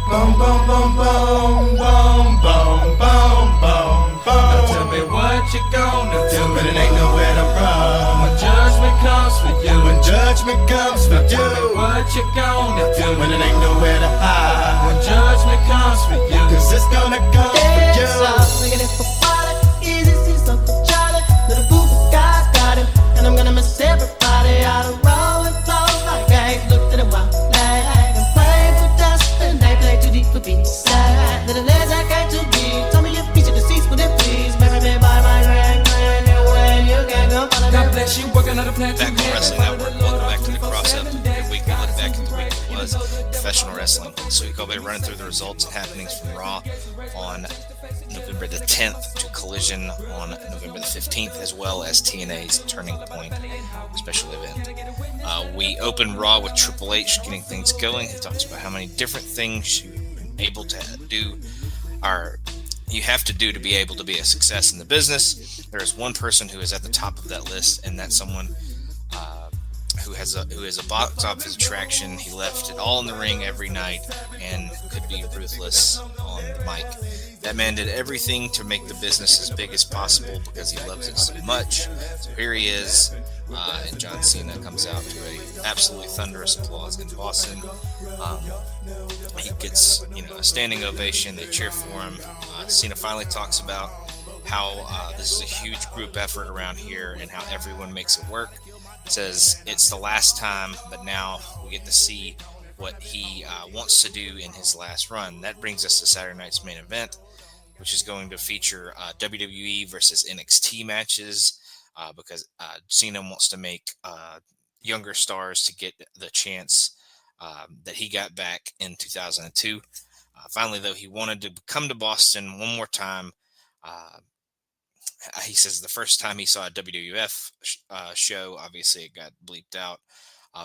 Boom, boom, boom, boom, boom, boom, boom, boom, boom. Now tell me what you gonna do, but it ain't nowhere to run. When judgment comes for you, when judgment comes for you, tell me what you gonna do, when it ain't nowhere to hide. When judgment comes for you, 'cause it's gonna come for you. Making it for water, easy, see something Charlie. Little boo God's got him, and I'm gonna miss everybody out of roll and flow like eggs. Look to the wild flag and pray for dust, and they play too deep for being sad. Little legs I got to be. Tell me your feature deceased, would it please? Marry me by my grand new way. You can go follow God bless you, working on the plan. Back on Wrestling Network. Welcome back to the CrosUp, your weekly look back at the week that was professional wrestling. This week I'll be running through the results and happenings from Raw on November the 10th to Collision on November the 15th, as well as TNA's Turning Point special event. We open Raw with Triple H getting things going. He talks about how many different things you're able to do are you have to do to be able to be a success in the business. There is one person who is at the top of that list, and that's someone who is a box office attraction. He left it all in the ring every night and could be ruthless on the mic. That man did everything to make the business as big as possible because he loves it so much. So here he is, and John Cena comes out to a absolutely thunderous applause in Boston. He gets a standing ovation. They cheer for him. Cena finally talks about how this is a huge group effort around here and how everyone makes it work. Says it's the last time, but now we get to see what he wants to do in his last run. That brings us to Saturday night's main event, which is going to feature WWE versus NXT matches because Cena wants to make younger stars to get the chance that he got back in 2002. Finally, though, he wanted to come to Boston one more time. He says the first time he saw a WWF show, obviously it got bleeped out,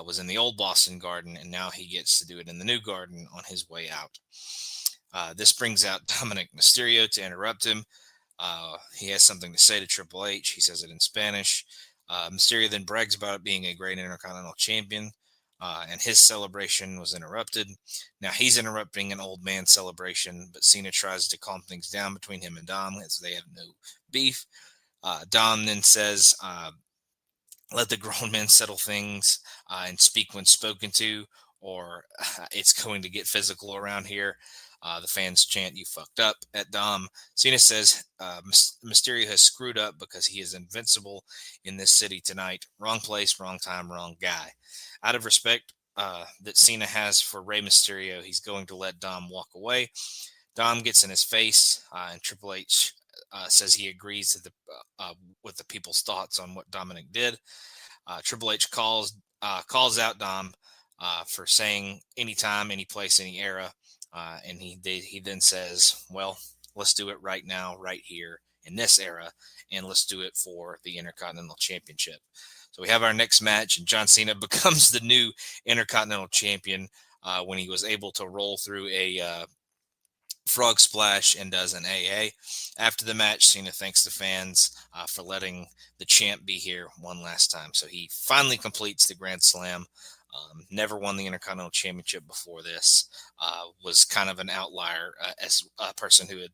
was in the old Boston Garden, and now he gets to do it in the new Garden on his way out. This brings out Dominic Mysterio to interrupt him. He has something to say to Triple H. He says it in Spanish. Mysterio then brags about it being a great Intercontinental Champion, and his celebration was interrupted. Now he's interrupting an old man celebration, but Cena tries to calm things down between him and Dom as they have no beef. Dom then says, let the grown men settle things and speak when spoken to, or it's going to get physical around here. The fans chant, "You fucked up," at Dom. Cena says Mysterio has screwed up because he is invincible in this city tonight. Wrong place, wrong time, wrong guy. Out of respect that Cena has for Rey Mysterio, he's going to let Dom walk away. Dom gets in his face, and Triple H says he agrees with the people's thoughts on what Dominic did. Triple H calls out Dom for saying anytime, any place, any era. And he then says, well, let's do it right now, right here in this era, and let's do it for the Intercontinental Championship. So we have our next match, and John Cena becomes the new Intercontinental Champion when he was able to roll through a frog splash and does an AA. After the match, Cena thanks the fans for letting the champ be here one last time. So he finally completes the Grand Slam. Never won the Intercontinental Championship before this. Was kind of an outlier as a person who had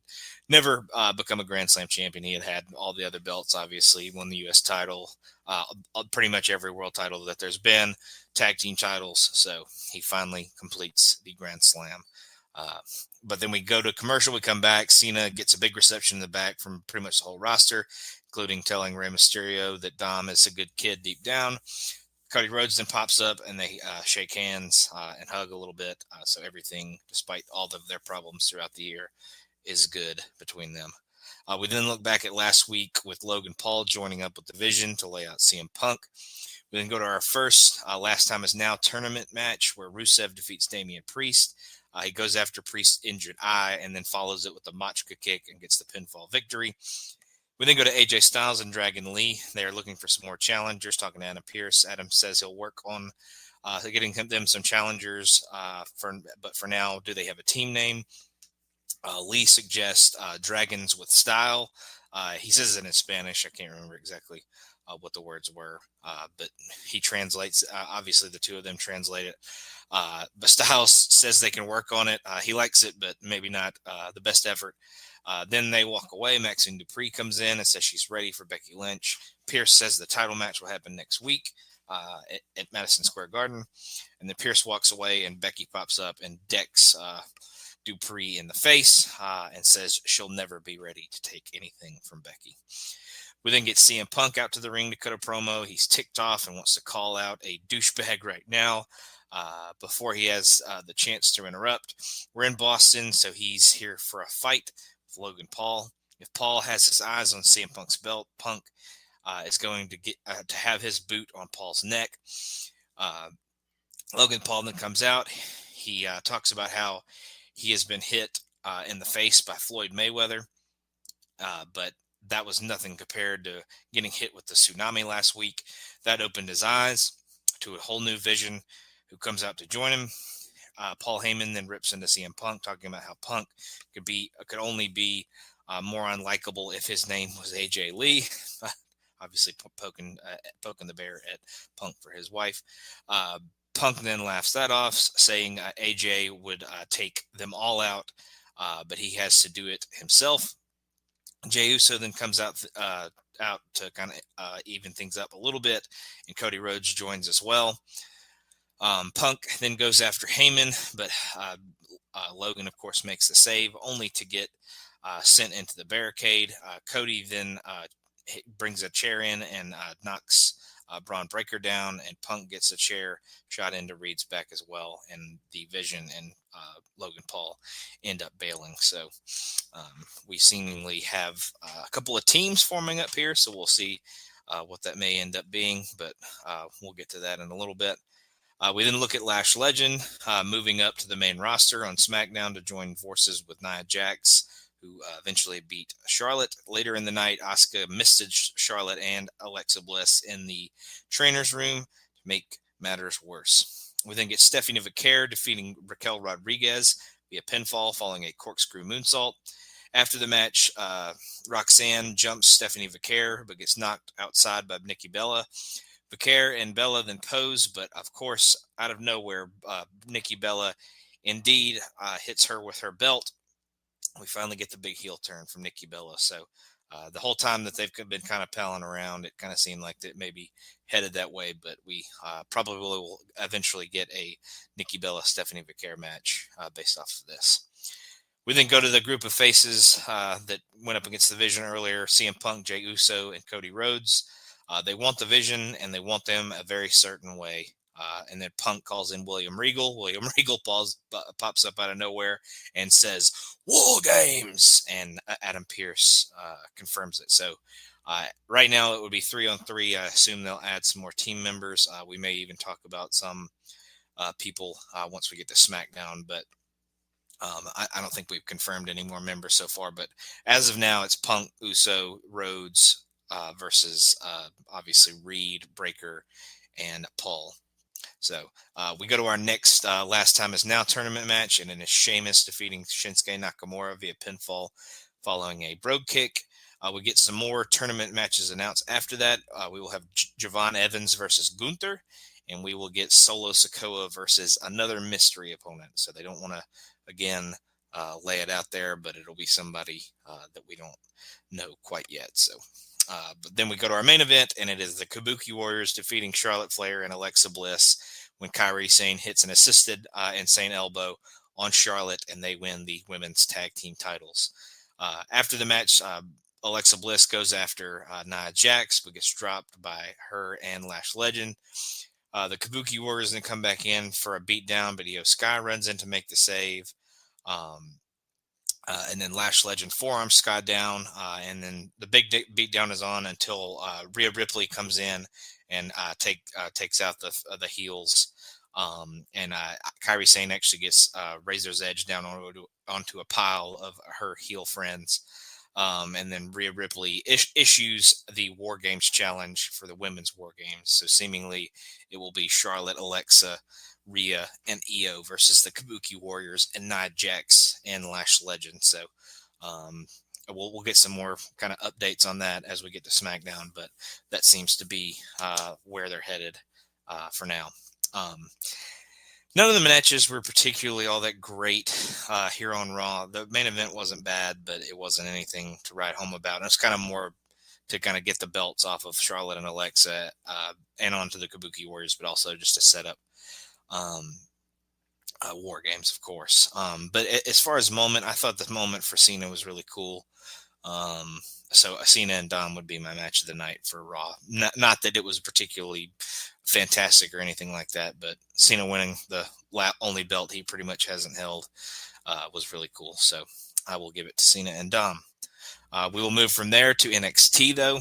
never become a Grand Slam champion. He had all the other belts, obviously. He won the U.S. title, pretty much every world title that there's been, tag team titles. So he finally completes the Grand Slam. But then we go to commercial. We come back. Cena gets a big reception in the back from pretty much the whole roster, including telling Rey Mysterio that Dom is a good kid deep down. Cody Rhodes then pops up, and they shake hands and hug a little bit. So everything, despite all of their problems throughout the year, is good between them. We then look back at last week with Logan Paul joining up with the Vision to lay out CM Punk. We then go to our first Last Time Is Now tournament match where Rusev defeats Damian Priest. He goes after Priest's injured eye and then follows it with a Machka kick and gets the pinfall victory. We then go to AJ Styles and Dragon Lee. They are looking for some more challengers, talking to Adam Pearce. Adam says he'll work on getting them some challengers, but for now, do they have a team name? Lee suggests Dragons with Style. He says it in Spanish. I can't remember exactly what the words were, but he translates. Obviously, the two of them translate it. But Styles says they can work on it. He likes it, but maybe not the best effort. Then they walk away. Maxine Dupree comes in and says she's ready for Becky Lynch. Pierce says the title match will happen next week at Madison Square Garden. And then Pierce walks away, and Becky pops up and decks Dupree in the face and says she'll never be ready to take anything from Becky. We then get CM Punk out to the ring to cut a promo. He's ticked off and wants to call out a douchebag right now before he has the chance to interrupt. We're in Boston, so he's here for a fight with Logan Paul. If Paul has his eyes on CM Punk's belt, Punk is going to get to have his boot on Paul's neck. Logan Paul then comes out. He talks about how he has been hit in the face by Floyd Mayweather, but that was nothing compared to getting hit with the tsunami last week. That opened his eyes to a whole new vision. Who comes out to join him? Paul Heyman then rips into CM Punk, talking about how Punk could only be more unlikable if his name was AJ Lee. Obviously, poking the bear at Punk for his wife. Punk then laughs that off, saying AJ would take them all out, but he has to do it himself. Jey Uso then comes out to kind of even things up a little bit, and Cody Rhodes joins as well. Punk then goes after Heyman, but Logan, of course, makes the save, only to get sent into the barricade. Cody then brings a chair in and knocks Braun Breaker down, and Punk gets a chair shot into Reed's back as well, and the Vision and Logan Paul end up bailing. So we seemingly have a couple of teams forming up here, so we'll see what that may end up being, but we'll get to that in a little bit. We then look at Lash Legend moving up to the main roster on SmackDown to join forces with Nia Jax, who eventually beat Charlotte. Later in the night, Asuka messaged Charlotte and Alexa Bliss in the trainer's room to make matters worse. We then get Stephanie Vaquer defeating Raquel Rodriguez via pinfall following a corkscrew moonsault. After the match, Roxanne jumps Stephanie Vaquer but gets knocked outside by Nikki Bella. Vaquer and Bella then pose, but of course, out of nowhere, Nikki Bella indeed hits her with her belt. We finally get the big heel turn from Nikki Bella. So the whole time that they've been kind of palling around, it kind of seemed like it maybe headed that way, but we probably will eventually get a Nikki Bella Stephanie Vaquer match based off of this. We then go to the group of faces that went up against the Vision earlier: CM Punk, Jey Uso, and Cody Rhodes. They want the Vision, and they want them a very certain way. And then Punk calls in William Regal. William Regal pops up out of nowhere and says, "War Games!" And Adam Pearce confirms it. So right now it would be 3-on-3. I assume they'll add some more team members. We may even talk about some people once we get to SmackDown, but I don't think we've confirmed any more members so far. But as of now, it's Punk, Uso, Rhodes versus obviously Reed, Breaker, and Paul. So we go to our next Last Time Is Now tournament match, and it is Sheamus defeating Shinsuke Nakamura via pinfall following a brogue kick. We get some more tournament matches announced after that. We will have Javon Evans versus Gunther, and we will get Solo Sikoa versus another mystery opponent. So they don't want to, again, lay it out there, but it'll be somebody that we don't know quite yet. So. But then we go to our main event, and it is the Kabuki Warriors defeating Charlotte Flair and Alexa Bliss when Kairi Sane hits an assisted insane elbow on Charlotte, and they win the women's tag team titles. After the match, Alexa Bliss goes after Nia Jax, but gets dropped by her and Lash Legend. The Kabuki Warriors then come back in for a beatdown, but Io Sky runs in to make the save. And then Lash Legend forearms Sky down, and then the big beatdown is on until Rhea Ripley comes in and takes out the heels. And Kairi Sane actually gets Razor's Edge down onto a pile of her heel friends. And then Rhea Ripley issues the War Games challenge for the women's War Games. So seemingly it will be Charlotte, Alexa, Rhea, and Io versus the Kabuki Warriors and Nia Jax and Lash Legend. So we'll get some more kind of updates on that as we get to SmackDown, but that seems to be where they're headed for now. None of the matches were particularly all that great here on Raw. The main event wasn't bad, but it wasn't anything to write home about. And it's kind of more to kind of get the belts off of Charlotte and Alexa and onto the Kabuki Warriors, but also just to set up War Games, of course. But as far as moment, I thought the moment for Cena was really cool. So Cena and Dom would be my match of the night for Raw. Not that it was particularly fantastic or anything like that, but Cena winning the only belt he pretty much hasn't held was really cool. So I will give it to Cena and Dom. We will move from there to NXT, though.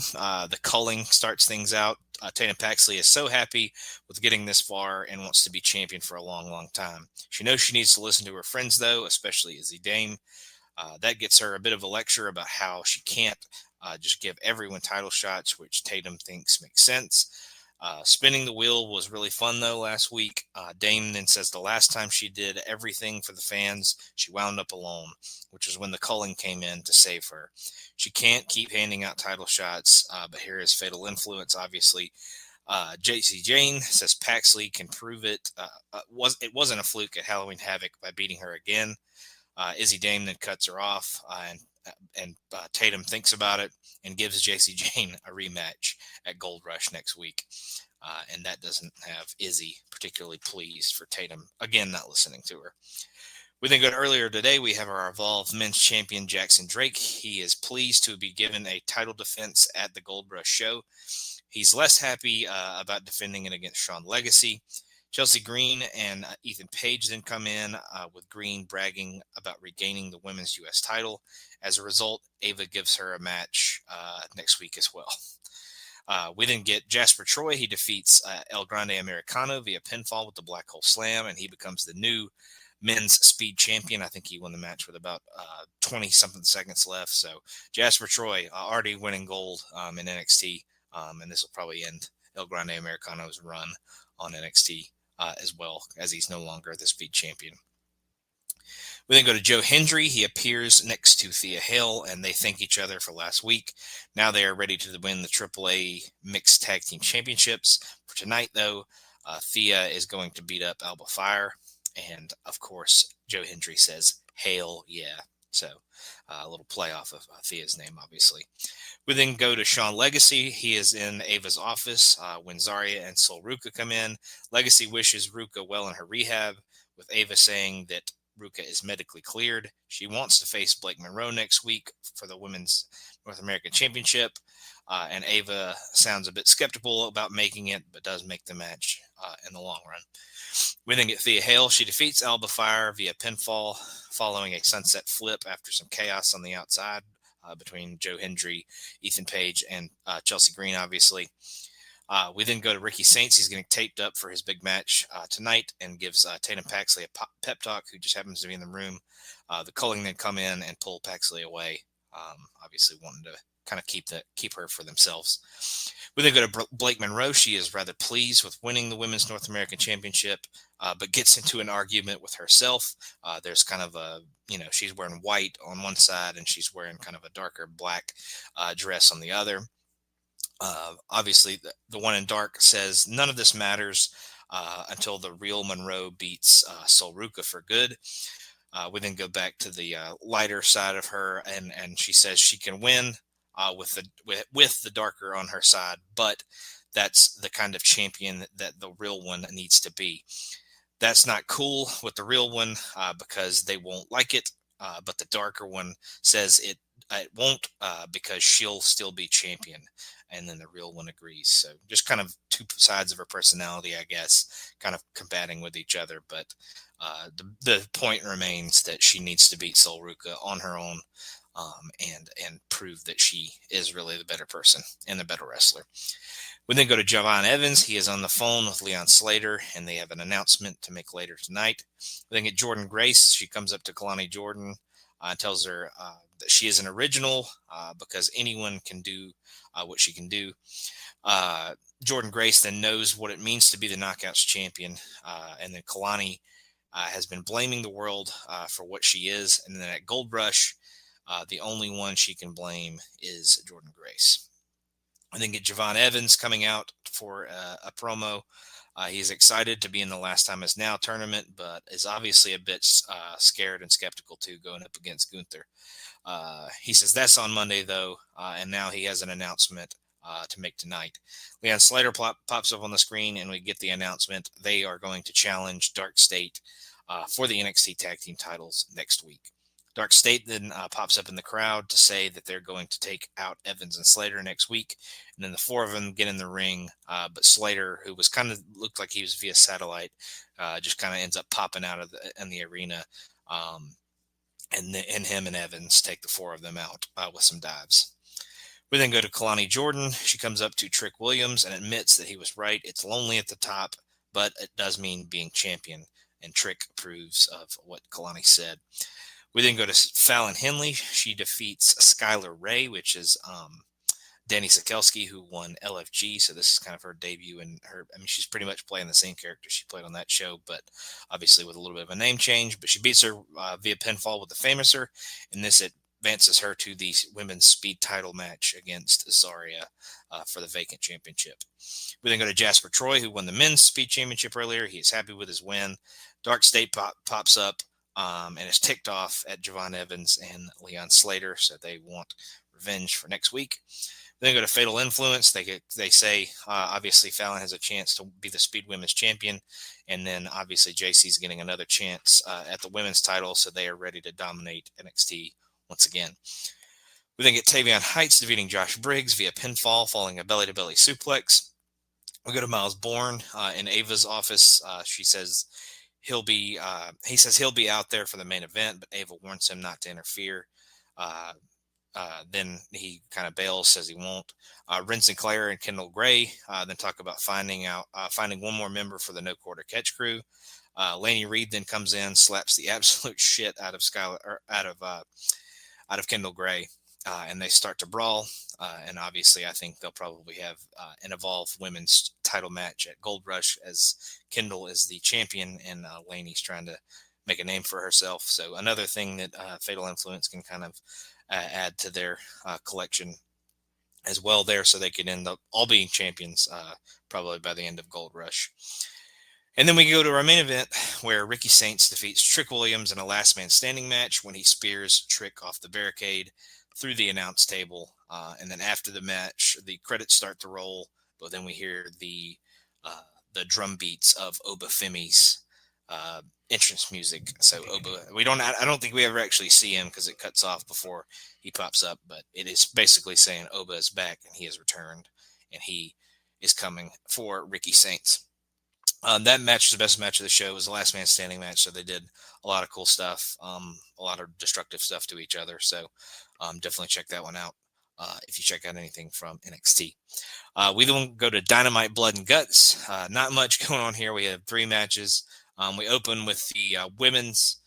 The culling starts things out. Tatum Paxley is so happy with getting this far and wants to be champion for a long, long time. She knows she needs to listen to her friends, though, especially Izzy Dame. That gets her a bit of a lecture about how she can't just give everyone title shots, which Tatum thinks makes sense. Spinning the wheel was really fun, though, last week. Dame then says the last time she did everything for the fans, she wound up alone, which is when the culling came in to save her. She can't keep handing out title shots, but here is Fatal Influence, obviously. JC Jane says Paxley can prove it. It wasn't a fluke at Halloween Havoc by beating her again. Izzy Dame then cuts her off, and Tatum thinks about it and gives JC Jane a rematch at Gold Rush next week. And that doesn't have Izzy particularly pleased for Tatum, again, not listening to her. We then go to earlier today. We have our Evolve Men's Champion, Jackson Drake. He is pleased to be given a title defense at the Gold Rush show. He's less happy about defending it against Sean Legacy. Chelsea Green and Ethan Page then come in with Green bragging about regaining the women's U.S. title. As a result, Ava gives her a match next week as well. We then get Jasper Troy. He defeats El Grande Americano via pinfall with the Black Hole Slam, and he becomes the new men's speed champion. I think he won the match with about 20-something seconds left. So Jasper Troy already winning gold in NXT, and this will probably end El Grande Americano's run on NXT. As well, as he's no longer the speed champion. We then go to Joe Hendry. He appears next to Thea Hale, and they thank each other for last week. Now they are ready to win the AAA Mixed Tag Team Championships. For tonight, though, Thea is going to beat up Alba Fire, and, of course, Joe Hendry says, "Hale, yeah." So a little play off of Thea's name, obviously. We then go to Sean Legacy. He is in Ava's office when Zarya and Sol Ruka come in. Legacy wishes Ruka well in her rehab, with Ava saying that Ruka is medically cleared. She wants to face Blake Monroe next week for the Women's North American Championship. And Ava sounds a bit skeptical about making it, but does make the match in the long run. We then get Thea Hale. She defeats Alba Fire via pinfall following a sunset flip after some chaos on the outside between Joe Hendry, Ethan Page, and Chelsea Green, obviously. We then go to Ricky Saints. He's getting taped up for his big match tonight and gives Tatum Paxley a pep talk, who just happens to be in the room. The culling then come in and pull Paxley away, obviously wanting to kind of keep her for themselves. We then go to Blake Monroe. She is rather pleased with winning the Women's North American Championship, but gets into an argument with herself. There's kind of she's wearing white on one side and she's wearing kind of a darker black dress on the other. Obviously, the one in dark says none of this matters until the real Monroe beats Sol Ruka for good. We then go back to the lighter side of her, and she says she can win with the darker on her side, but that's the kind of champion that the real one needs to be. That's not cool with the real one because they won't like it, but the darker one says it won't because she'll still be champion. And then the real one agrees. So just kind of two sides of her personality, I guess, kind of combating with each other. But the point remains that she needs to beat Sol Ruka on her own and prove that she is really the better person and the better wrestler. We then go to Javon Evans. He is on the phone with Leon Slater, and they have an announcement to make later tonight. We then get Jordan Grace. She comes up to Kalani Jordan and tells her that she is an original because anyone can do what she can do. Jordan Grace then knows what it means to be the Knockouts champion. And then Kalani has been blaming the world for what she is. And then at Gold Rush, The only one she can blame is Jordan Grace. I think Javon Evans coming out for a promo. He's excited to be in the Last Time Is Now tournament, but is obviously a bit scared and skeptical too going up against Gunther. He says that's on Monday though, and now he has an announcement to make tonight. Leon Slater pops up on the screen, and we get the announcement. They are going to challenge Dark State for the NXT Tag Team titles next week. Dark State then pops up in the crowd to say that they're going to take out Evans and Slater next week. And then the four of them get in the ring. But Slater, who was looked like he was via satellite, just kind of ends up popping out of in the arena. And him and Evans take the four of them out with some dives. We then go to Kalani Jordan. She comes up to Trick Williams and admits that he was right. It's lonely at the top, but it does mean being champion. And Trick approves of what Kalani said. We then go to Fallon Henley. She defeats Skylar Ray, which is Danny Sikelski, who won LFG. So this is kind of her debut. And she's pretty much playing the same character she played on that show, but obviously with a little bit of a name change. But she beats her via pinfall with the Famouser. And this advances her to the women's speed title match against Zarya for the vacant championship. We then go to Jasper Troy, who won the men's speed championship earlier. He is happy with his win. Dark State pops up. And is ticked off at Javon Evans and Leon Slater, so they want revenge for next week. Then go to Fatal Influence. They say obviously Fallon has a chance to be the Speed Women's Champion, and then obviously JC's getting another chance at the women's title, so they are ready to dominate NXT once again. We then get Tavion Heights defeating Josh Briggs via pinfall, following a belly-to-belly suplex. We go to Miles Bourne in Ava's office. He says he'll be out there for the main event, but Ava warns him not to interfere. Then he kind of bails, says he won't. Ren Sinclair and Kendall Gray then talk about finding one more member for the No Quarter Catch crew. Laney Reed then comes in, slaps the absolute shit out of Kendall Gray, and they start to brawl. And obviously, I think they'll probably have an Evolve Women's title match at Gold Rush, as Kendall is the champion and Laney's trying to make a name for herself. So another thing that Fatal Influence can kind of add to their collection as well there, so they could end up all being champions probably by the end of Gold Rush. And then we go to our main event, where Ricky Saints defeats Trick Williams in a last man standing match when he spears Trick off the barricade through the announce table. And then after the match, the credits start to roll, but then we hear the drum beats of Oba Femi's entrance music. So Oba, I don't think we ever actually see him because it cuts off before he pops up, but it is basically saying Oba is back and he has returned and he is coming for Ricky Saints. That match was the best match of the show. It was the last man standing match, so they did a lot of cool stuff, a lot of destructive stuff to each other. So definitely check that one out if you check out anything from NXT. We then go to Dynamite Blood and Guts. Not much going on here. We have 3 matches. We open with the women's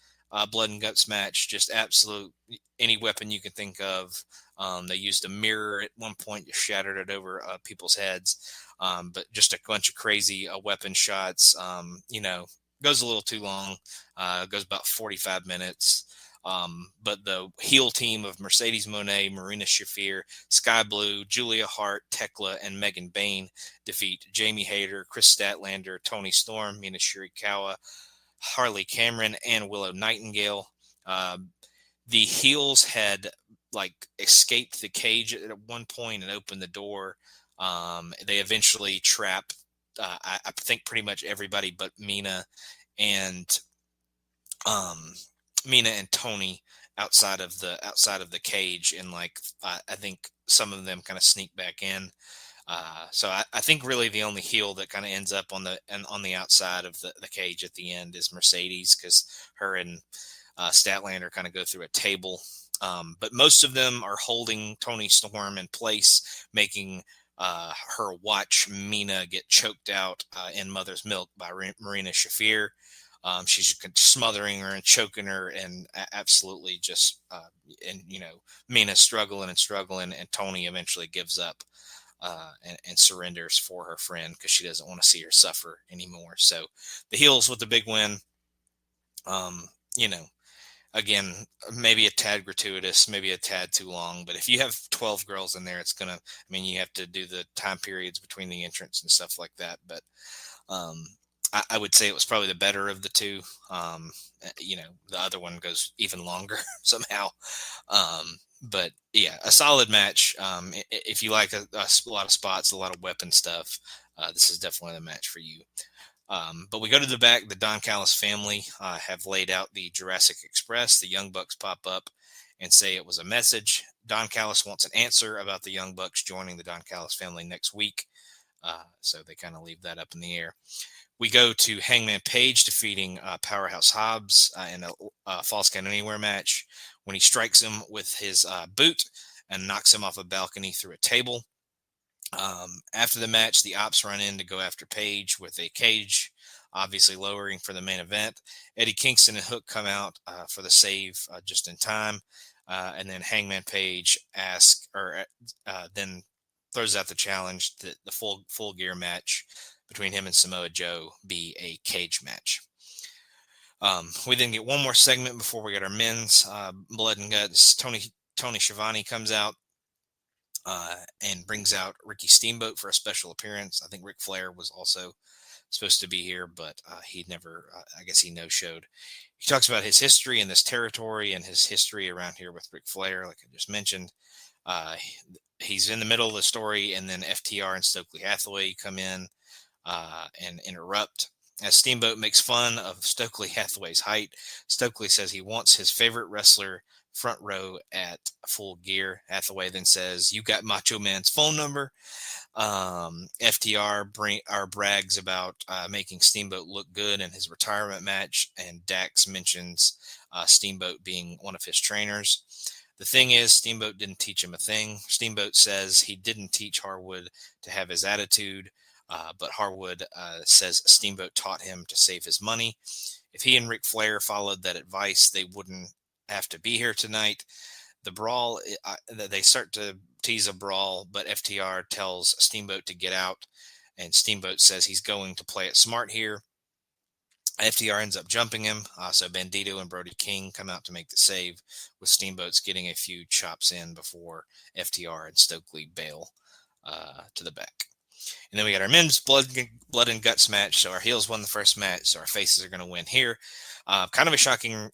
Blood and Guts match, just absolute any weapon you can think of. They used a mirror at one point, just shattered it over people's heads. But just a bunch of crazy weapon shots, goes a little too long, goes about 45 minutes. But the heel team of Mercedes Moné, Marina Shafir, Sky Blue, Julia Hart, Tekla, and Megan Bain defeat Jamie Hayter, Chris Statlander, Toni Storm, Mina Shirikawa, Harley Cameron, and Willow Nightingale. The heels had escaped the cage at one point and opened the door. They eventually trap, I think, pretty much everybody but Mina and Tony outside of the cage, and I think some of them kind of sneak back in. So I think really the only heel that kind of ends up on the outside of the cage at the end is Mercedes, because her and Statlander kind of go through a table. But most of them are holding Toni Storm in place, making her watch Mina get choked out in mother's milk by Marina Shafir. She's smothering her and choking her, and absolutely just, Mina struggling, and Toni eventually gives up and surrenders for her friend because she doesn't want to see her suffer anymore. So the heels with the big win. again, maybe a tad gratuitous, maybe a tad too long. But if you have 12 girls in there, it's gonna. I mean, you have to do the time periods between the entrants and stuff like that. But um, I would say it was probably the better of the two. The other one goes even longer somehow. But yeah, a solid match. If you like a lot of spots, a lot of weapon stuff, this is definitely the match for you. But we go to the back. The Don Callis family have laid out the Jurassic Express. The Young Bucks pop up and say it was a message. Don Callis wants an answer about the Young Bucks joining the Don Callis family next week. So they kind of leave that up in the air. We go to Hangman Page defeating Powerhouse Hobbs in a Falls Count Anywhere match when he strikes him with his boot and knocks him off a balcony through a table. After the match, the Ops run in to go after Page with a cage, obviously lowering for the main event. Eddie Kingston and Hook come out for the save just in time. And then Hangman Page then throws out the challenge that the full gear match between him and Samoa Joe be a cage match. We then get one more segment before we get our men's blood and guts. Tony Schiavone comes out and brings out Ricky Steamboat for a special appearance. I think Ric Flair was also supposed to be here, but he never, I guess he no-showed. He talks about his history in this territory and his history around here with Ric Flair, like I just mentioned. He's in the middle of the story, and then FTR and Stokely Hathaway come in and interrupt. As Steamboat makes fun of Stokely Hathaway's height, Stokely says he wants his favorite wrestler front row at Full Gear. Hathaway then says, "You got Macho Man's phone number." FTR brags about making Steamboat look good in his retirement match, and Dax mentions Steamboat being one of his trainers. The thing is, Steamboat didn't teach him a thing. Steamboat says he didn't teach Harwood to have his attitude, but Harwood says Steamboat taught him to save his money. If he and Ric Flair followed that advice, they wouldn't have to be here tonight. The brawl, they start to tease a brawl, but FTR tells Steamboat to get out, and Steamboat says he's going to play it smart here. FTR ends up jumping him, so Bandito and Brody King come out to make the save, with Steamboat's getting a few chops in before FTR and Stokely bail to the back. And then we got our men's blood and guts match. So our heels won the first match, so our faces are going to win here. Kind of a shocking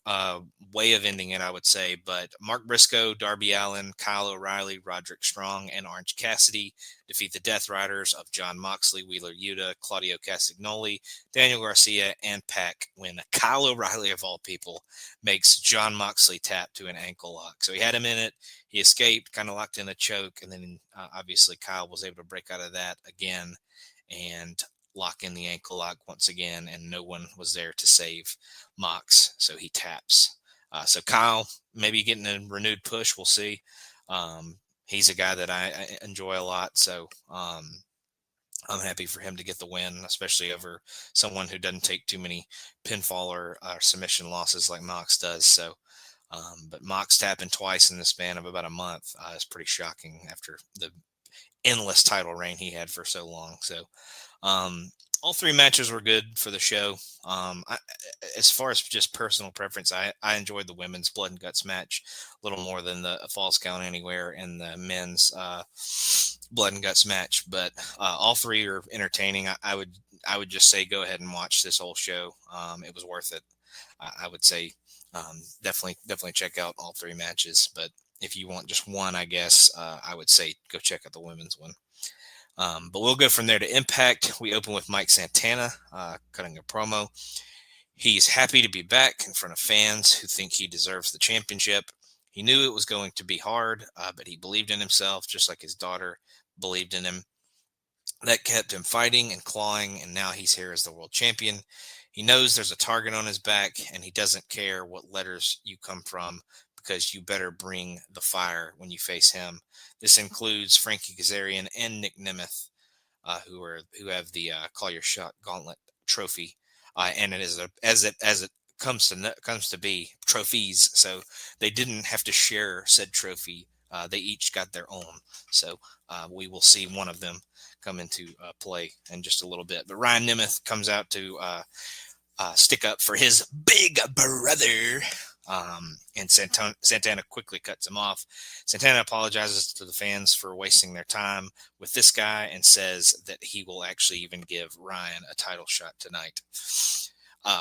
way of ending it, I would say. But Mark Briscoe, Darby Allin, Kyle O'Reilly, Roderick Strong, and Orange Cassidy defeat the Death Riders of John Moxley, Wheeler Yuta, Claudio Castagnoli, Daniel Garcia, and Pac, when Kyle O'Reilly, of all people, makes John Moxley tap to an ankle lock. So he had him in it. He escaped, kind of locked in a choke, and then obviously Kyle was able to break out of that again and lock in the ankle lock once again, and no one was there to save Mox, so he taps. So Kyle maybe getting a renewed push. We'll see. He's a guy that I enjoy a lot, so I'm happy for him to get the win, especially over someone who doesn't take too many pinfall or submission losses like Mox does. So, but Mox tapping twice in the span of about a month is pretty shocking after the endless title reign he had for so long. So, all three matches were good for the show. As far as just personal preference, I enjoyed the women's blood and guts match a little more than the Falls Count Anywhere and the men's blood and guts match. But all three are entertaining. I would just say go ahead and watch this whole show. It was worth it. I would say definitely check out all three matches. But if you want just one, I guess I would say go check out the women's one. But we'll go from there to Impact. We open with Mike Santana cutting a promo. He's happy to be back in front of fans who think he deserves the championship. He knew it was going to be hard, but he believed in himself, just like his daughter believed in him. That kept him fighting and clawing, and now he's here as the world champion. He knows there's a target on his back, and he doesn't care what letters you come from, because you better bring the fire when you face him. This includes Frankie Kazarian and Nick Nemeth, who have the Call Your Shot Gauntlet trophy, and it is as it comes to be trophies. So they didn't have to share said trophy. They each got their own. So we will see one of them come into play in just a little bit. But Ryan Nemeth comes out to stick up for his big brother. And Santana quickly cuts him off. Santana apologizes to the fans for wasting their time with this guy and says that he will actually even give Ryan a title shot tonight.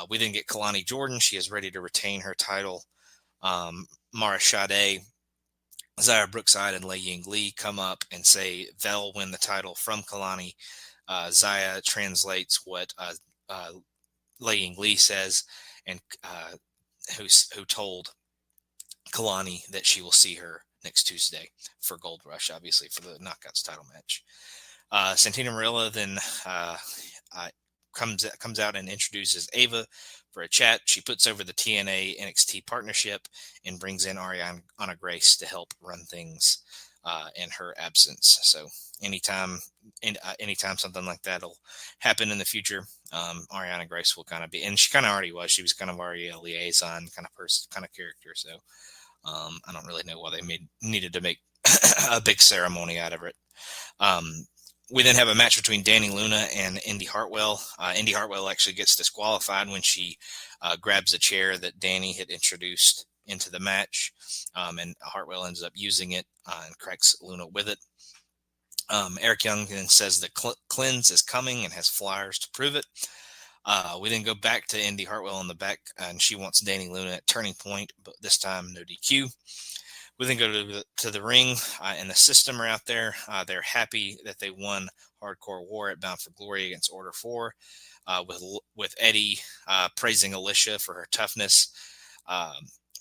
We then get Kalani Jordan. She is ready to retain her title. Mara Sade, Zaya Brookside, and Lei Ying Lee come up and say they'll win the title from Kalani. Zaya translates what Lei Ying Lee says, and who told Kalani that she will see her next Tuesday for Gold Rush, obviously for the Knockouts title match. Santina Marilla then comes out and introduces Ava for a chat. She puts over the TNA NXT partnership and brings in Ariana Grace to help run things in her absence. So anytime something like that'll happen in the future, Ariana Grace will kind of be, and she kind of already was. She was kind of already a liaison kind of person, kind of character. So I don't really know why they needed to make a big ceremony out of it. We then have a match between Danny Luna and Indy Hartwell. Indy Hartwell actually gets disqualified when she grabs a chair that Danny had introduced into the match, and Hartwell ends up using it and cracks Luna with it. Eric Young then says that Cleanse is coming and has flyers to prove it. We then go back to Indy Hartwell in the back, and she wants Danny Luna at Turning Point, but this time no DQ. We then go to the ring, and the System are out there. They're happy that they won Hardcore War at Bound for Glory against Order 4, with Eddie praising Alicia for her toughness.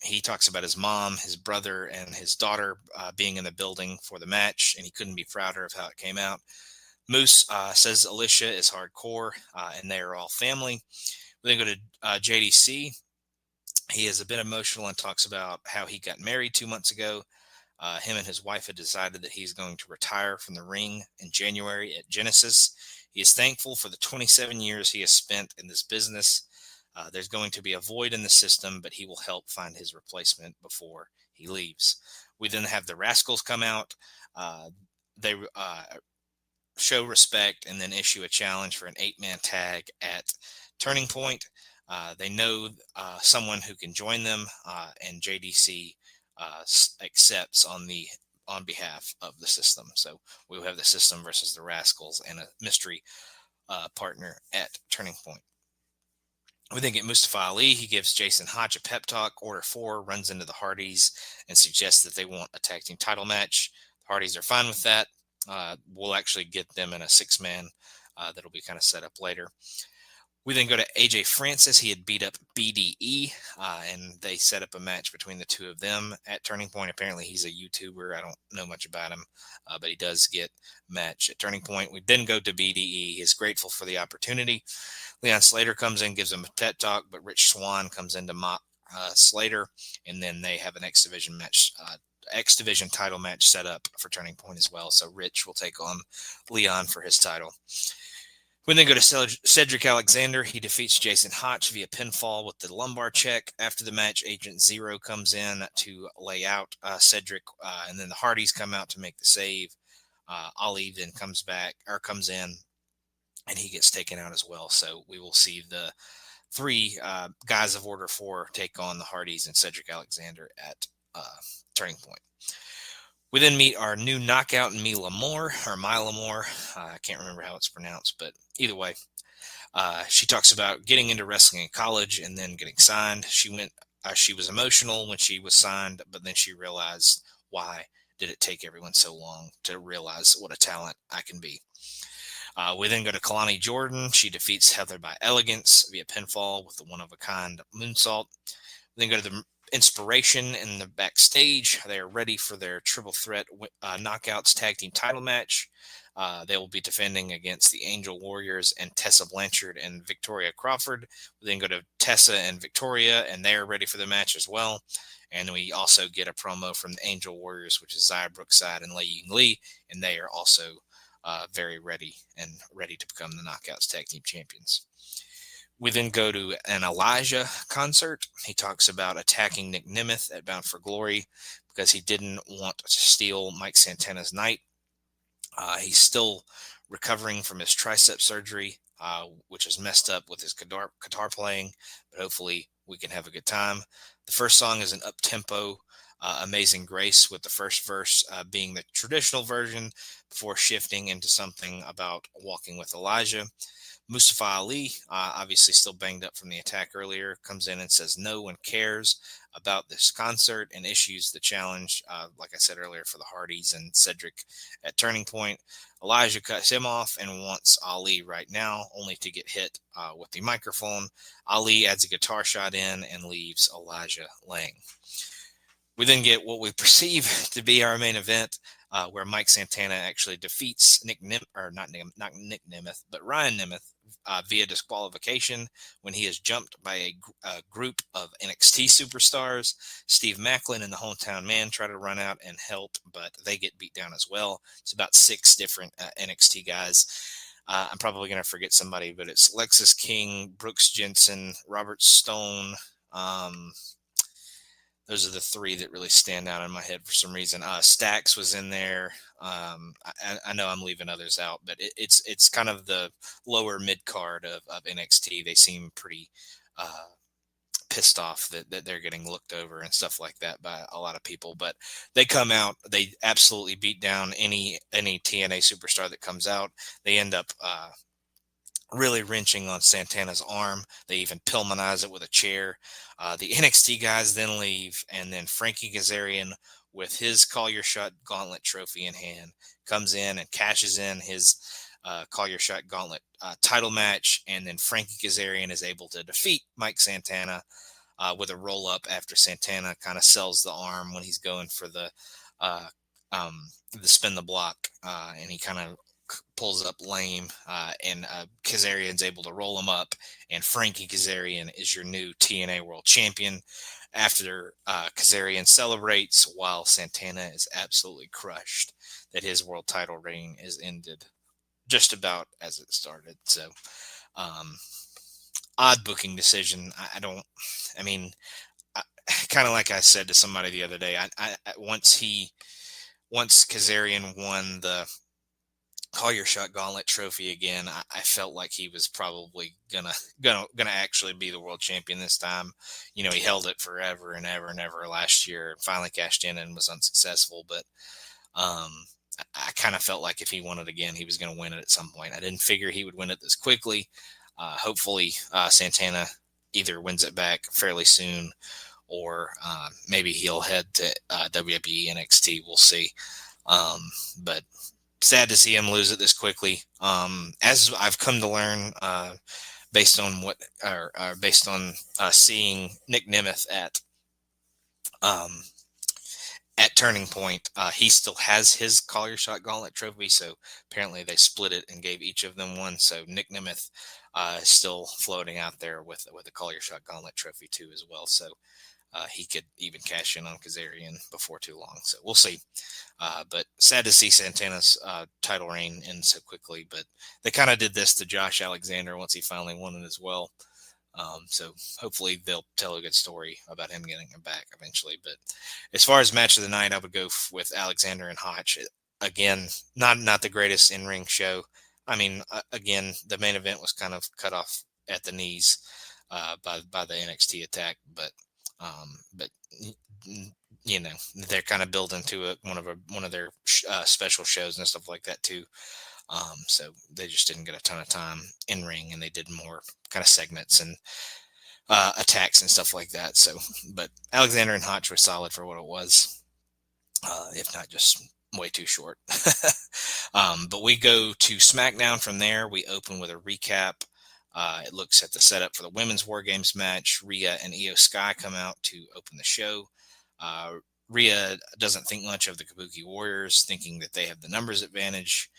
He talks about his mom, his brother, and his daughter being in the building for the match, and he couldn't be prouder of how it came out. Moose says Alicia is hardcore, and they are all family. We then go to JDC. He is a bit emotional and talks about how he got married 2 months ago. Him and his wife had decided that he's going to retire from the ring in January at Genesis. He is thankful for the 27 years he has spent in this business. There's going to be a void in the system, but he will help find his replacement before he leaves. We then have the Rascals come out. They show respect and then issue a challenge for an 8-man tag at Turning Point. They know someone who can join them, and JDC accepts on behalf of the System. So we will have the System versus the Rascals and a mystery partner at Turning Point. We then get Mustafa Ali. He gives Jason Hodge a pep talk. Order 4 runs into the Hardys and suggests that they want a tag team title match. The Hardys are fine with that. We'll actually get them in a 6-man that'll be kind of set up later. We then go to AJ Francis. He had beat up BDE, and they set up a match between the two of them at Turning Point. Apparently, he's a YouTuber. I don't know much about him, but he does get a match at Turning Point. We then go to BDE. He is grateful for the opportunity. Leon Slater comes in, gives him a pet talk, but Rich Swann comes in to mock Slater, and then they have an X Division match, X Division title match set up for Turning Point as well. So Rich will take on Leon for his title. We then go to Cedric Alexander. He defeats Jason Hotch via pinfall with the lumbar check. After the match, Agent Zero comes in to lay out Cedric, and then the Hardys come out to make the save. Ali then comes in, and he gets taken out as well. So we will see the 3 guys of Order 4 take on the Hardys and Cedric Alexander at Turning Point. We then meet our new knockout, Mila Moore. I can't remember how it's pronounced, but either way, she talks about getting into wrestling in college and then getting signed. She was emotional when she was signed, but then she realized, why did it take everyone so long to realize what a talent I can be? We then go to Kalani Jordan. She defeats Heather by elegance via pinfall with the one-of-a-kind moonsault. We then go to the Inspiration in the backstage. They are ready for their triple threat knockouts tag team title match. They will be defending against the Angel Warriors and Tessa Blanchard and Victoria Crawford. We then go to Tessa and Victoria, and they are ready for the match as well. And we also get a promo from the Angel Warriors, which is Zaya Brookside and Lei Ying Lee, and they are also very ready to become the Knockouts Tag Team Champions. We then go to an Elijah concert. He talks about attacking Nick Nemeth at Bound for Glory because he didn't want to steal Mike Santana's night. He's still recovering from his tricep surgery, which is messed up with his guitar playing, but hopefully we can have a good time. The first song is an up-tempo, Amazing Grace, with the first verse being the traditional version before shifting into something about walking with Elijah. Mustafa Ali, obviously still banged up from the attack earlier, comes in and says no one cares about this concert and issues the challenge, like I said earlier, for the Hardys and Cedric at Turning Point. Elijah cuts him off and wants Ali right now, only to get hit with the microphone. Ali adds a guitar shot in and leaves Elijah laying. We then get what we perceive to be our main event, where Mike Santana actually defeats Nick not Nick Nemeth, but Ryan Nemeth via disqualification when he is jumped by a group of NXT superstars. Steve Macklin and the Hometown Man try to run out and help, but they get beat down as well. It's about 6 different NXT guys. I'm probably going to forget somebody, but it's Lexis King, Brooks Jensen, Robert Stone. Those are the 3 that really stand out in my head for some reason. Stax was in there. I know I'm leaving others out, but it's kind of the lower mid card of NXT. They seem pretty pissed off that they're getting looked over and stuff like that by a lot of people. But they come out, they absolutely beat down any TNA superstar that comes out. They end up really wrenching on Santana's arm. They even Pillmanize it with a chair. The NXT guys then leave, and then Frankie Kazarian, with his Call Your Shot Gauntlet trophy in hand, comes in and cashes in his Call Your Shot Gauntlet title match, and then Frankie Kazarian is able to defeat Mike Santana with a roll-up after Santana kind of sells the arm when he's going for the spin the block, and he kind of pulls up lame, and Kazarian's able to roll him up, and Frankie Kazarian is your new TNA World Champion after Kazarian celebrates, while Santana is absolutely crushed that his world title reign is ended just about as it started. So odd booking decision. Kind of like I said to somebody the other day, once Kazarian won the Call Your Shot Gauntlet trophy again, I felt like he was probably gonna actually be the world champion this time. He held it forever and ever and ever last year, and finally cashed in and was unsuccessful. But I kind of felt like if he won it again, he was going to win it at some point. I didn't figure he would win it this quickly. Hopefully, Santana either wins it back fairly soon, or maybe he'll head to WWE NXT. We'll see. But sad to see him lose it this quickly. As I've come to learn, based on seeing Nick Nemeth at Turning Point, he still has his Call Your Shot Gauntlet trophy. So apparently they split it and gave each of them one. So Nick Nemeth is still floating out there with a Call Your Shot Gauntlet trophy too as well. So he could even cash in on Kazarian before too long. So we'll see. But sad to see Santana's title reign end so quickly. But they kind of did this to Josh Alexander once he finally won it as well. So hopefully they'll tell a good story about him getting him back eventually. But as far as match of the night, I would go with Alexander and Hotch. Again, not the greatest in-ring show. Again, the main event was kind of cut off at the knees by the NXT attack, but they're kind of building to one of their special shows and stuff like that too. So they just didn't get a ton of time in ring, and they did more kind of segments and attacks and stuff like that. So, but Alexander and Hotch were solid for what it was, if not just way too short. But we go to SmackDown from there. We open with a recap. It looks at the setup for the Women's War Games match. Rhea and Io Sky come out to open the show. Rhea doesn't think much of the Kabuki Warriors, thinking that they have the numbers advantage.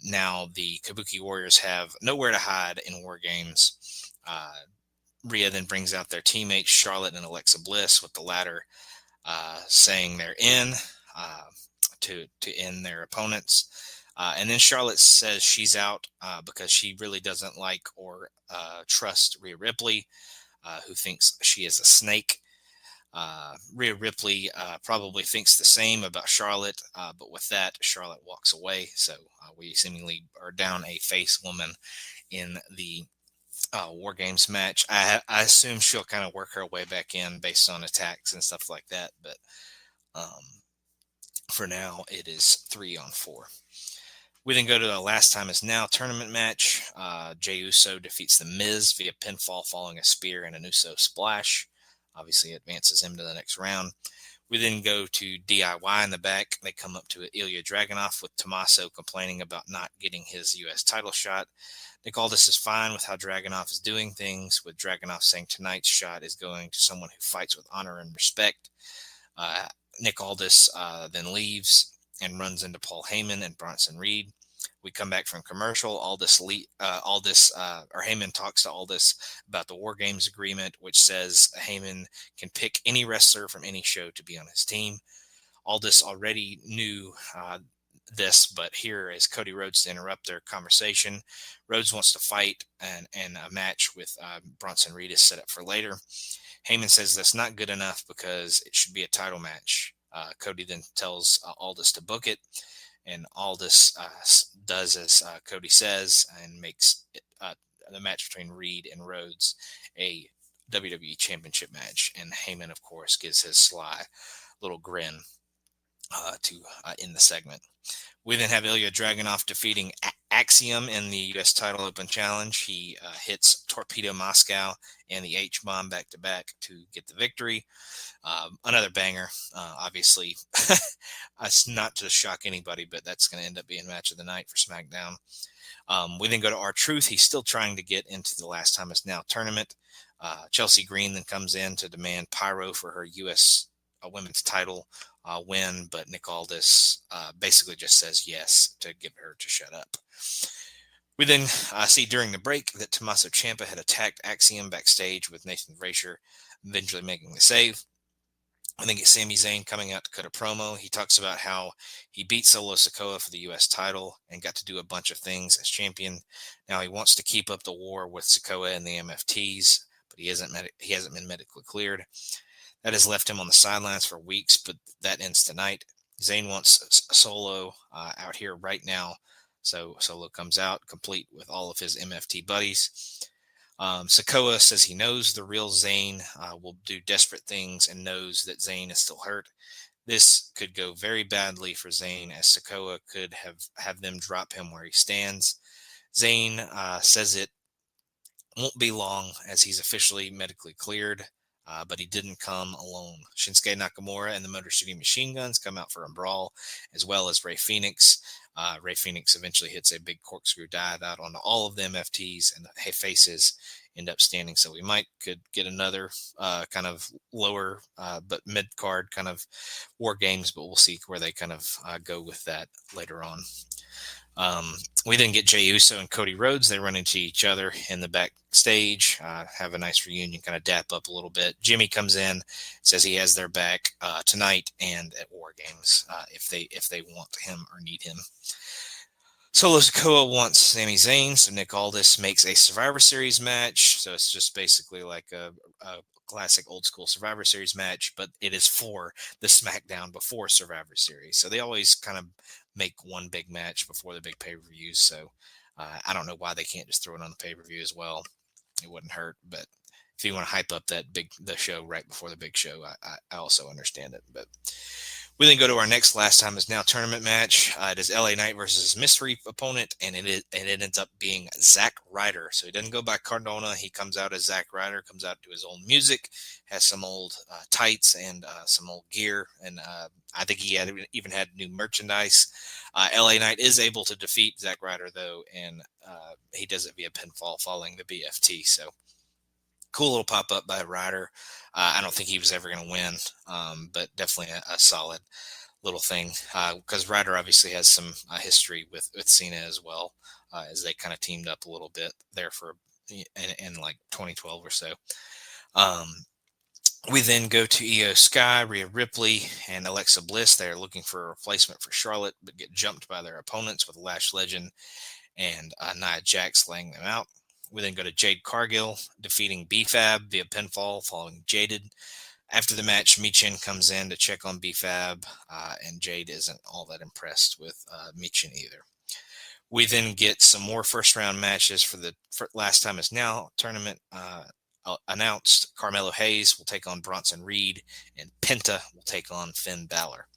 Now the Kabuki Warriors have nowhere to hide in War Games. Rhea then brings out their teammates, Charlotte and Alexa Bliss, with the latter saying they're in to end their opponents. And then Charlotte says she's out because she really doesn't like or trust Rhea Ripley, who thinks she is a snake. Rhea Ripley probably thinks the same about Charlotte, but with that, Charlotte walks away. So we seemingly are down a face woman in the War Games match. I assume she'll kind of work her way back in based on attacks and stuff like that. But for now, it is 3-on-4. We then go to the Last Time Is Now tournament match. Jey Uso defeats The Miz via pinfall following a spear and an Uso splash. Obviously, advances him to the next round. We then go to DIY in the back. They come up to Ilya Dragunov with Tommaso complaining about not getting his U.S. title shot. Nick Aldis is fine with how Dragunov is doing things, with Dragunov saying tonight's shot is going to someone who fights with honor and respect. Nick Aldis then leaves and runs into Paul Heyman and Bronson Reed. We come back from commercial. Heyman talks to Aldis about the War Games agreement, which says Heyman can pick any wrestler from any show to be on his team. Aldis already knew this, but here is Cody Rhodes to interrupt their conversation. Rhodes wants to fight, and a match with Bronson Reed is set up for later. Heyman says that's not good enough because it should be a title match. Cody then tells Aldis to book it, and Aldis does as Cody says and makes the match between Reed and Rhodes a WWE Championship match. And Heyman, of course, gives his sly little grin to end the segment. We then have Ilya Dragunov defeating Axiom in the U.S. title open challenge. He hits Torpedo Moscow and the H-Bomb back-to-back to get the victory. Another banger, obviously. It's not to shock anybody, but that's going to end up being match of the night for SmackDown. We then go to R-Truth. He's still trying to get into the Last Time Is Now tournament. Chelsea Green then comes in to demand pyro for her U.S. Women's title win, but Nick Aldis basically just says yes to get her to shut up. We then see during the break that Tommaso Ciampa had attacked Axiom backstage with Nathan Frazier, eventually making the save. I think it's Sami Zayn coming out to cut a promo. He talks about how he beat Solo Sikoa for the U.S. title and got to do a bunch of things as champion. Now he wants to keep up the war with Sikoa and the MFTs, but he hasn't been medically cleared. That has left him on the sidelines for weeks, but that ends tonight. Zayn wants Solo out here right now, so Solo comes out complete with all of his MFT buddies. Sikoa says he knows the real Zayn will do desperate things and knows that Zayn is still hurt. This could go very badly for Zayn, as Sikoa could have them drop him where he stands. Zayn says it won't be long as he's officially medically cleared, but he didn't come alone. Shinsuke Nakamura and the Motor City Machine Guns come out for a brawl, as well as Rey Fenix. Rey Fenix eventually hits a big corkscrew dive out onto all of the MFTs, and the faces end up standing. So we could get another kind of lower but mid-card kind of War Games, but we'll see where they kind of go with that later on. We then get Jey Uso and Cody Rhodes. They run into each other in the backstage, have a nice reunion, kind of dap up a little bit. Jimmy comes in, says he has their back tonight and at War Games if they want him or need him. Solo Sikoa wants Sami Zayn, so Nick Aldis makes a Survivor Series match. So it's just basically like a classic old school Survivor Series match, but it is for the SmackDown before Survivor Series. So they always kind of make one big match before the big pay-per-views. So I don't know why they can't just throw it on the pay-per-view as well. It wouldn't hurt, but if you want to hype up the show right before the big show, I also understand it. But we then go to our next Last Time Is Now tournament match. It is LA Knight versus his mystery opponent, and it ends up being Zack Ryder. So he doesn't go by Cardona. He comes out as Zack Ryder, comes out to his old music, has some old tights and some old gear, and I think he even had new merchandise. LA Knight is able to defeat Zack Ryder, though, and he does it via pinfall following the BFT. So cool little pop-up by Ryder. I don't think he was ever going to win, but definitely a solid little thing because Ryder obviously has some history with Cena as well, as they kind of teamed up a little bit there in like 2012 or so. We then go to Io Sky, Rhea Ripley, and Alexa Bliss. They're looking for a replacement for Charlotte, but get jumped by their opponents with Lash Legend and Nia Jax laying them out. We then go to Jade Cargill defeating B-Fab via pinfall following Jaded. After the match, Michin comes in to check on B-Fab, and Jade isn't all that impressed with Michin either. We then get some more first round matches for the last time is now tournament announced. Carmelo Hayes will take on Bronson Reed, and Penta will take on Finn Balor.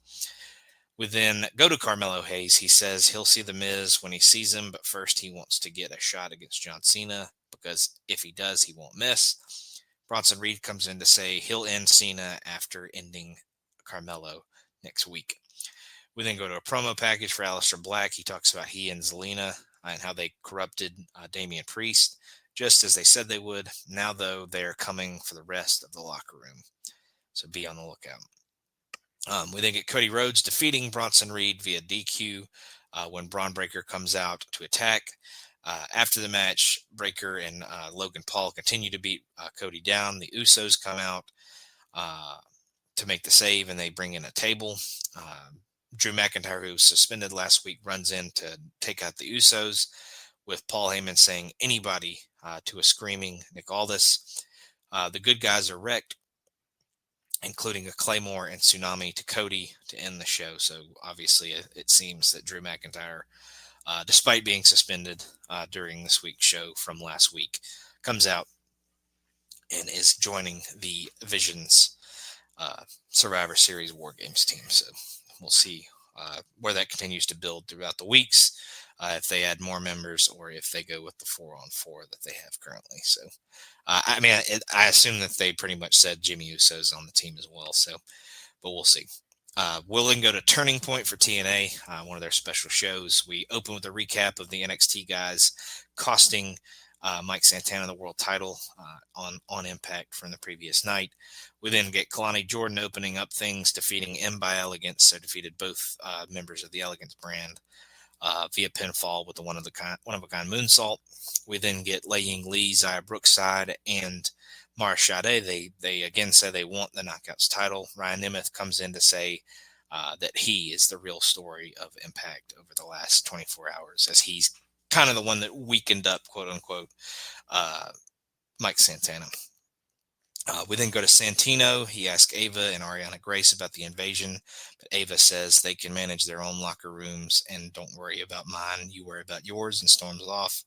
We then go to Carmelo Hayes. He says he'll see The Miz when he sees him, but first he wants to get a shot against John Cena because if he does, he won't miss. Bronson Reed comes in to say he'll end Cena after ending Carmelo next week. We then go to a promo package for Aleister Black. He talks about he and Zelina and how they corrupted Damian Priest, just as they said they would. Now, though, they're coming for the rest of the locker room. So be on the lookout. We then get Cody Rhodes defeating Bronson Reed via DQ when Braun Breaker comes out to attack. After the match, Breaker and Logan Paul continue to beat Cody down. The Usos come out to make the save, and they bring in a table. Drew McIntyre, who was suspended last week, runs in to take out the Usos, with Paul Heyman saying anybody to a screaming Nick Aldis. The good guys are wrecked, including a Claymore and Tsunami to Cody to end the show. So obviously it seems that Drew McIntyre, despite being suspended during this week's show from last week, comes out and is joining the Visions Survivor Series War Games team. So we'll see where that continues to build throughout the weeks, if they add more members or if they go with the 4-on-4 that they have currently. So, I assume that they pretty much said Jimmy Uso's on the team as well. So, but we'll see. We'll then go to Turning Point for TNA, one of their special shows. We open with a recap of the NXT guys costing Mike Santana the world title on Impact from the previous night. We then get Kalani Jordan opening up things, defeating M by Elegance, so defeated both members of the Elegance brand via pinfall with the one of a kind moonsault. We then get Lei Ying Lee, Xia Brookside, and Mara Sade. They again say they want the Knockouts title. Ryan Nemeth comes in to say that he is the real story of Impact over the last 24 hours, as he's kind of the one that weakened up, quote unquote, Mike Santana. We then go to Santino. He asks Ava and Ariana Grace about the invasion, but Ava says they can manage their own locker rooms and don't worry about mine. You worry about yours, and storms off.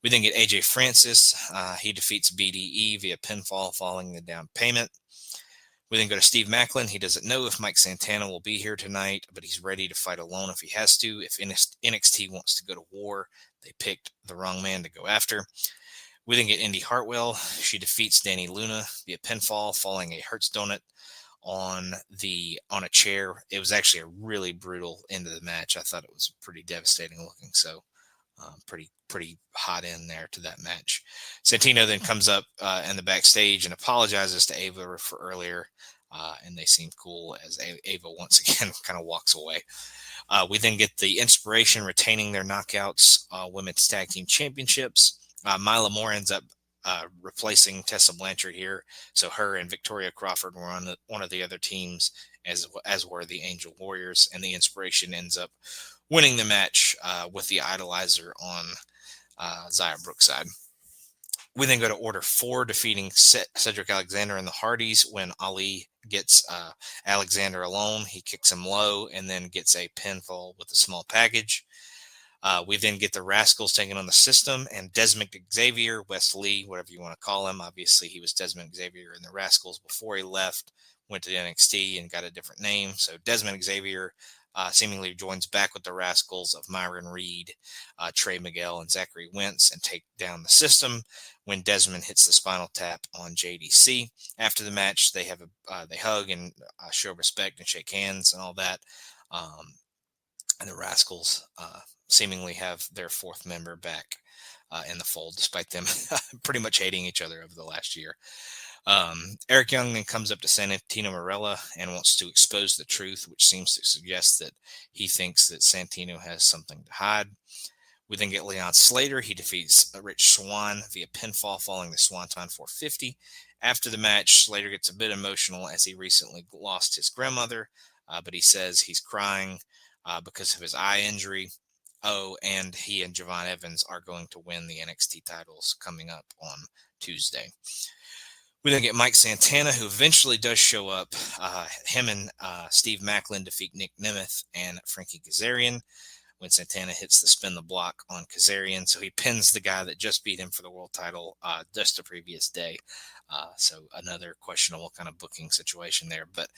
We then get AJ Francis. He defeats BDE via pinfall following the down payment. We then go to Steve Macklin. He doesn't know if Mike Santana will be here tonight, but he's ready to fight alone if he has to. If NXT wants to go to war, they picked the wrong man to go after. We then get Indy Hartwell. She defeats Danny Luna via pinfall, following a Hertz donut on a chair. It was actually a really brutal end of the match. I thought it was pretty devastating looking. So pretty hot in there to that match. Santino then comes up in the backstage and apologizes to Ava for earlier, and they seem cool as Ava once again kind of walks away. We then get the Inspiration retaining their Knockouts Women's Tag Team Championships. Mila Moore ends up replacing Tessa Blanchard here, so her and Victoria Crawford were on one of the other teams, as were the Angel Warriors, and the Inspiration ends up winning the match with the Idolizer on Xia Brookside. We then go to Order 4, defeating Cedric Alexander and the Hardys when Ali gets Alexander alone. He kicks him low and then gets a pinfall with a small package. We then get the Rascals taking on the System and Desmond Xavier, Wes Lee, whatever you want to call him. Obviously, he was Desmond Xavier in the Rascals before he left, went to NXT and got a different name. So Desmond Xavier seemingly joins back with the Rascals of Myron Reed, Trey Miguel, and Zachary Wentz and take down the System when Desmond hits the Spinal Tap on JDC. After the match, they hug and show respect and shake hands and all that. And the Rascals seemingly have their fourth member back in the fold, despite them pretty much hating each other over the last year. Eric Young then comes up to Santino Marella and wants to expose the truth, which seems to suggest that he thinks that Santino has something to hide. We then get Leon Slater. He defeats Rich Swann via pinfall following the Swanton 450. After the match, Slater gets a bit emotional as he recently lost his grandmother, but he says he's crying because of his eye injury. Oh, and he and Javon Evans are going to win the NXT titles coming up on Tuesday. We then get Mike Santana, who eventually does show up. Him and Steve Macklin defeat Nick Nemeth and Frankie Kazarian when Santana hits the spin the block on Kazarian. So he pins the guy that just beat him for the world title just the previous day. So another questionable kind of booking situation there. But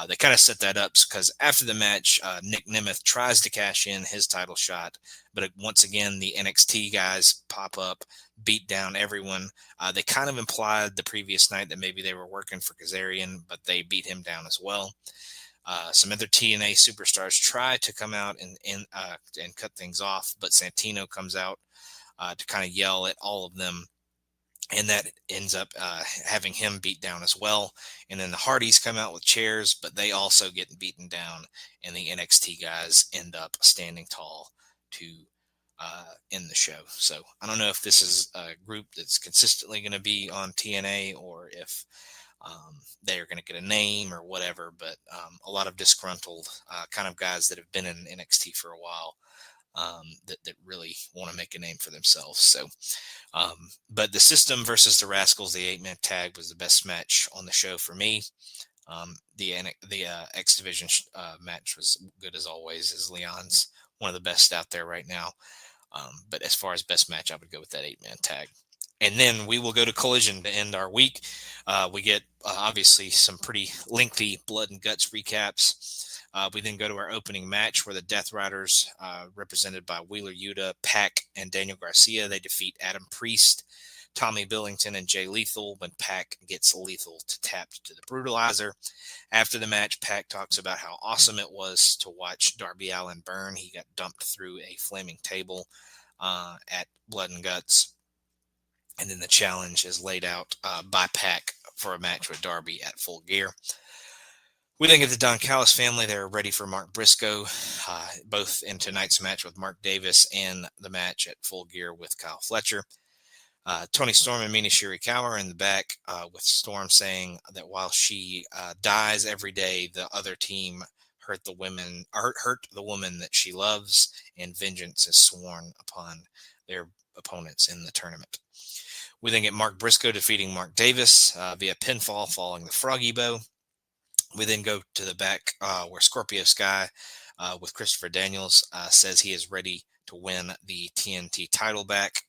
they kind of set that up because after the match, Nick Nemeth tries to cash in his title shot. But once again, the NXT guys pop up, beat down everyone. They kind of implied the previous night that maybe they were working for Kazarian, but they beat him down as well. Some other TNA superstars try to come out and cut things off, but Santino comes out to kind of yell at all of them, and that ends up having him beat down as well. And then the Hardys come out with chairs, but they also get beaten down, and the NXT guys end up standing tall to end the show. So I don't know if this is a group that's consistently going to be on TNA or if they're going to get a name or whatever, but a lot of disgruntled kind of guys that have been in NXT for a while that really want to make a name for themselves. So, but the System versus the Rascals, the 8-man tag, was the best match on the show for me. The X Division match was good as always, as Leon's one of the best out there right now. But as far as best match, I would go with that 8-man tag. And then we will go to Collision to end our week. We get obviously some pretty lengthy blood and guts recaps. We then go to our opening match where the Death Riders, represented by Wheeler Yuta, Pac, and Daniel Garcia, they defeat Adam Priest, Tommy Billington, and Jay Lethal when Pac gets Lethal to tap to the Brutalizer. After the match, Pac talks about how awesome it was to watch Darby Allin burn. He got dumped through a flaming table at Blood and Guts. And then the challenge is laid out by Pac for a match with Darby at Full Gear. We then get the Don Callis family. They're ready for Mark Briscoe, both in tonight's match with Mark Davis and the match at Full Gear with Kyle Fletcher. Tony Storm and Mina Shirakawa are in the back with Storm saying that while she dies every day, the other team hurt the woman that she loves, and vengeance is sworn upon their opponents in the tournament. We then get Mark Briscoe defeating Mark Davis via pinfall following the Froggy Bow. We then go to the back where Scorpio Sky with Christopher Daniels says he is ready to win the TNT title back.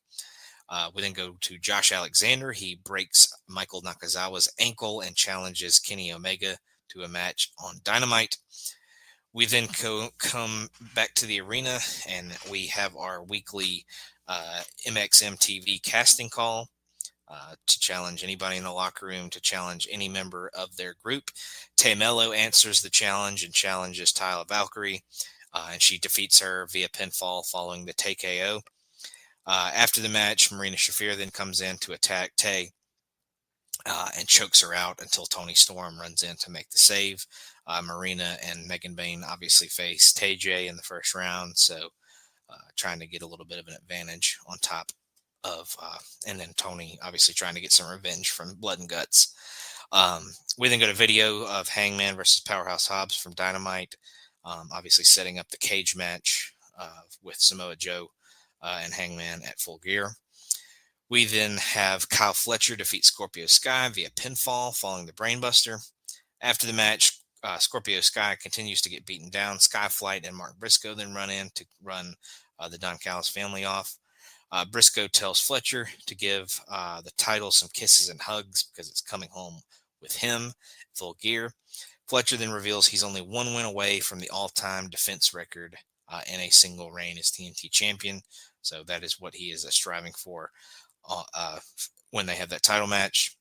We then go to Josh Alexander. He breaks Michael Nakazawa's ankle and challenges Kenny Omega to a match on Dynamite. We then come back to the arena and we have our weekly MXM TV casting call. To challenge anybody in the locker room, to challenge any member of their group. Tamello answers the challenge and challenges Tyler Valkyrie, and she defeats her via pinfall following the TKO. After the match, Marina Shafir then comes in to attack Tay and chokes her out until Tony Storm runs in to make the save. Marina and Megan Bayne obviously face TJ in the first round, so trying to get a little bit of an advantage on top of and then Tony obviously trying to get some revenge from Blood and Guts. We then go to video of Hangman versus Powerhouse Hobbs from Dynamite, obviously setting up the cage match with Samoa Joe and Hangman at Full Gear. We then have Kyle Fletcher defeat Scorpio Sky via pinfall following the Brainbuster. After the match, Scorpio Sky continues to get beaten down. Skyflight and Mark Briscoe then run in to run the Don Callis family off. Briscoe tells Fletcher to give the title some kisses and hugs because it's coming home with him, Full Gear. Fletcher then reveals he's only one win away from the all-time defense record in a single reign as TNT champion. So that is what he is striving for when they have that title match.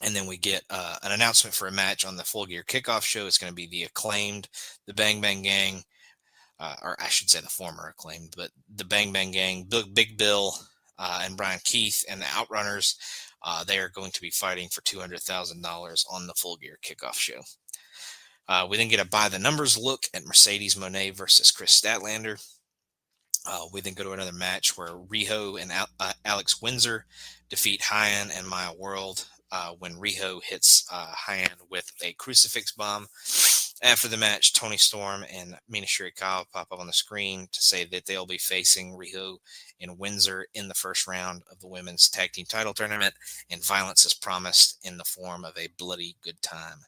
And then we get an announcement for a match on the Full Gear kickoff show. It's going to be the Acclaimed, the Bang Bang Gang, or I should say the former Acclaimed, but the Bang Bang Gang, Big Bill and Brian Keith and the Outrunners, they are going to be fighting for $200,000 on the Full Gear kickoff show. We then get a by the numbers look at Mercedes Moné versus Chris Statlander. We then go to another match where Riho and Alex Windsor defeat Hyan and Maya World when Riho hits Hyan with a crucifix bomb. After the match, Tony Storm and Mina Shirakawa pop up on the screen to say that they'll be facing Riho and Windsor in the first round of the women's tag team title tournament, and violence is promised in the form of a bloody good time.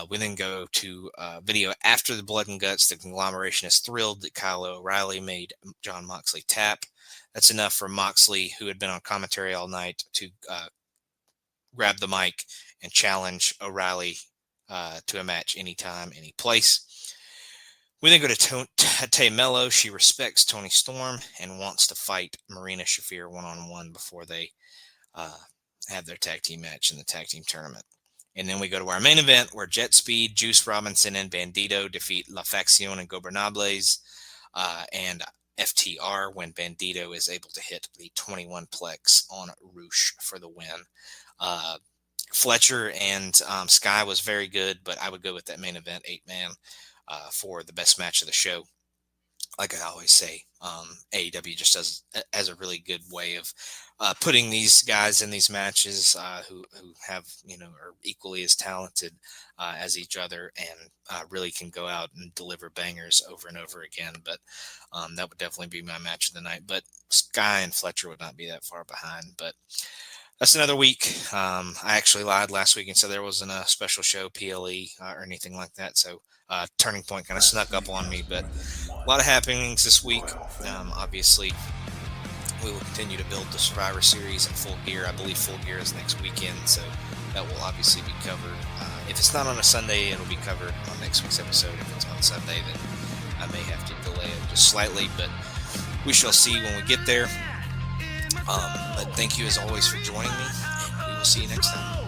We then go to video after the Blood and Guts. The conglomeration is thrilled that Kyle O'Reilly made Jon Moxley tap. That's enough for Moxley, who had been on commentary all night, to grab the mic and challenge O'Reilly to a match anytime, any place. We then go to Tay Mello. She respects Toni Storm and wants to fight Marina Shafir one-on-one before they have their tag team match in the tag team tournament. And then we go to our main event, where Jet Speed, Juice Robinson, and Bandito defeat La Facción and Gobernables and FTR, when Bandito is able to hit the 21 plex on Roosh for the win. Fletcher and Sky was very good, but I would go with that main event 8-man for the best match of the show. Like I always say, AEW just has a really good way of putting these guys in these matches who have, are equally as talented as each other, and really can go out and deliver bangers over and over again. But that would definitely be my match of the night. But Sky and Fletcher would not be that far behind. But that's another week. I actually lied last week and said there wasn't a special show, PLE, or anything like that. So Turning Point kind of snuck up on me. But a lot of happenings this week. Obviously, we will continue to build the Survivor Series in Full Gear. I believe Full Gear is next weekend, so that will obviously be covered. If it's not on a Sunday, it'll be covered on next week's episode. If it's on Sunday, then I may have to delay it just slightly, but we shall see when we get there. But thank you as always for joining me, and we will see you next time.